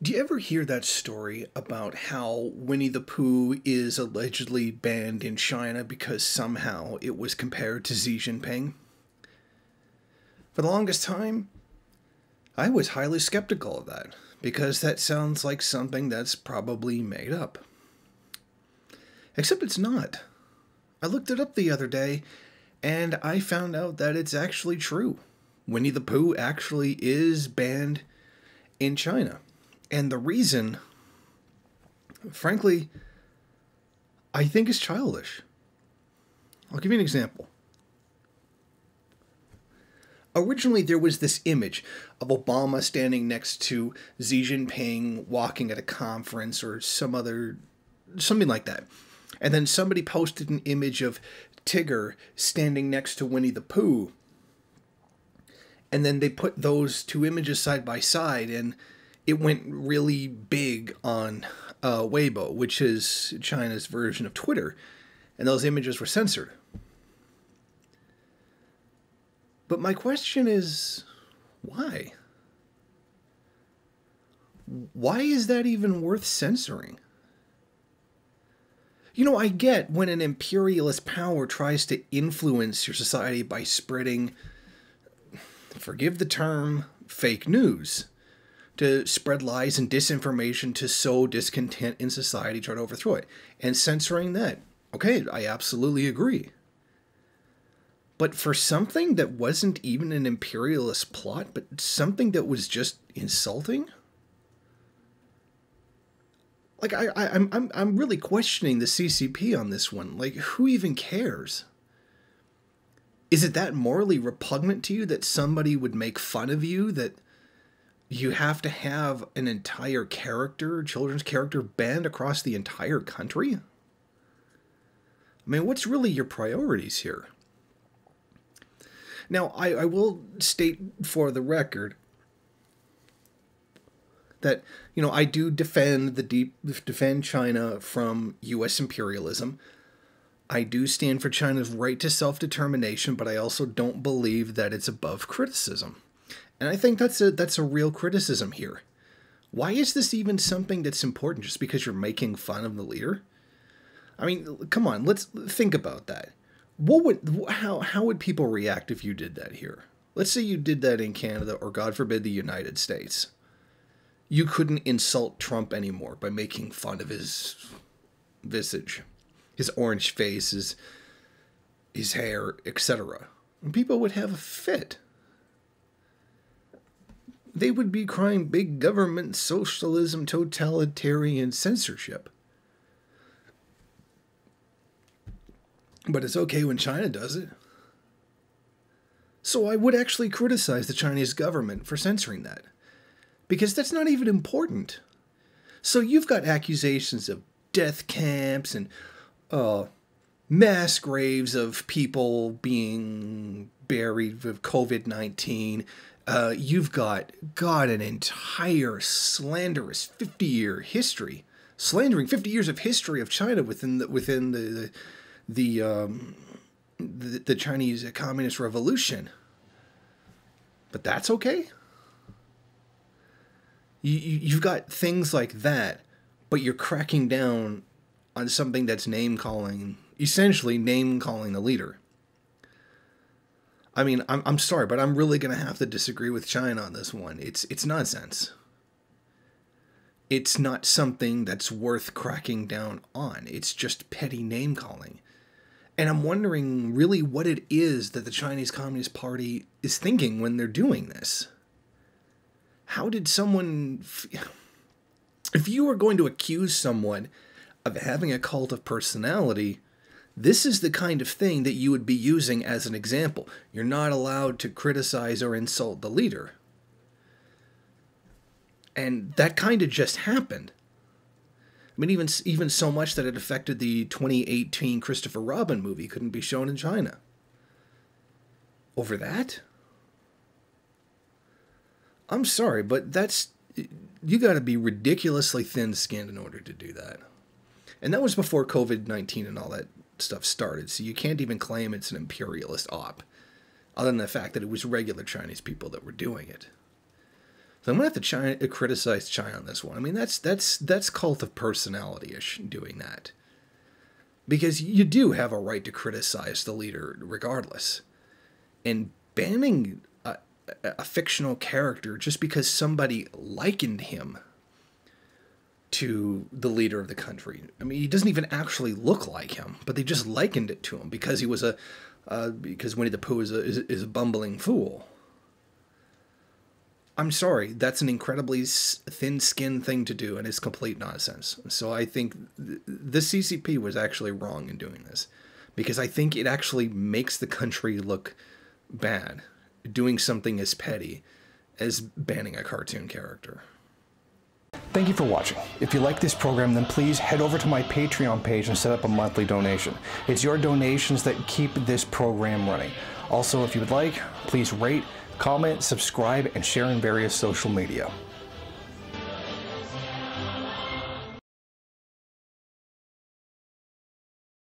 Do you ever hear that story about how Winnie the Pooh is allegedly banned in China because somehow it was compared to Xi Jinping? For the longest time, I was highly skeptical of that because that sounds like something that's probably made up. Except it's not. I looked it up the other day and I found out that it's actually true. Winnie the Pooh actually is banned in China. And the reason, frankly, I think is childish. I'll give you an example. Originally, there was this image of Obama standing next to Xi Jinping walking at a conference or something like that. And then somebody posted an image of Tigger standing next to Winnie the Pooh. And then they put those two images side by side, and it went really big on Weibo, which is China's version of Twitter. And those images were censored. But my question is, why? Why is that even worth censoring? You know, I get when an imperialist power tries to influence your society by spreading, forgive the term, fake news, to spread lies and disinformation to sow discontent in society, try to overthrow it. And censoring that, okay, I absolutely agree. But for something that wasn't even an imperialist plot, but something that was just insulting? Like, I'm really questioning the CCP on this one. Like, who even cares? Is it that morally repugnant to you that somebody would make fun of you, that you have to have an entire character, children's character, banned across the entire country? I mean, what's really your priorities here? Now, I will state for the record that, you know, I do defend China from U.S. imperialism. I do stand for China's right to self-determination, but I also don't believe that it's above criticism. And I think that's a real criticism here. Why is this even something that's important just because you're making fun of the leader? I mean, come on, let's think about that. How would people react if you did that here? Let's say you did that in Canada or, God forbid, the United States. You couldn't insult Trump anymore by making fun of his visage, his orange face, his hair, etc. And people would have a fit. They would be crying big government, socialism, totalitarian censorship. But it's okay when China does it. So I would actually criticize the Chinese government for censoring that, because that's not even important. So you've got accusations of death camps and mass graves of people being buried with COVID-19. You've got, God, an entire slanderous 50-year history, slandering 50 years of history of China within the Chinese Communist Revolution. But that's okay? You've got things like that, but you're cracking down on something that's name-calling, essentially name-calling the leader. I mean, I'm sorry, but I'm really going to have to disagree with China on this one. It's nonsense. It's not something that's worth cracking down on. It's just petty name-calling. And I'm wondering really what it is that the Chinese Communist Party is thinking when they're doing this. How did someone... If you were going to accuse someone of having a cult of personality, this is the kind of thing that you would be using as an example. You're not allowed to criticize or insult the leader. And that kind of just happened. I mean, even so much that it affected the 2018 Christopher Robin movie couldn't be shown in China. Over that? I'm sorry, but you got to be ridiculously thin-skinned in order to do that. And that was before COVID-19 and all that stuff started, so you can't even claim it's an imperialist op, other than the fact that it was regular Chinese people that were doing it. So I'm gonna have to criticize China on this one. I mean, that's cult of personality-ish doing that, because you do have a right to criticize the leader regardless, and banning a fictional character just because somebody likened him to the leader of the country. I mean, he doesn't even actually look like him, but they just likened it to him because he was because Winnie the Pooh is a bumbling fool. I'm sorry, that's an incredibly thin-skinned thing to do, and it's complete nonsense. So I think the CCP was actually wrong in doing this, because I think it actually makes the country look bad, doing something as petty as banning a cartoon character. Thank you for watching. If you like this program, then please head over to my Patreon page and set up a monthly donation. It's your donations that keep this program running. Also, if you would like, please rate, comment, subscribe, and share in various social media.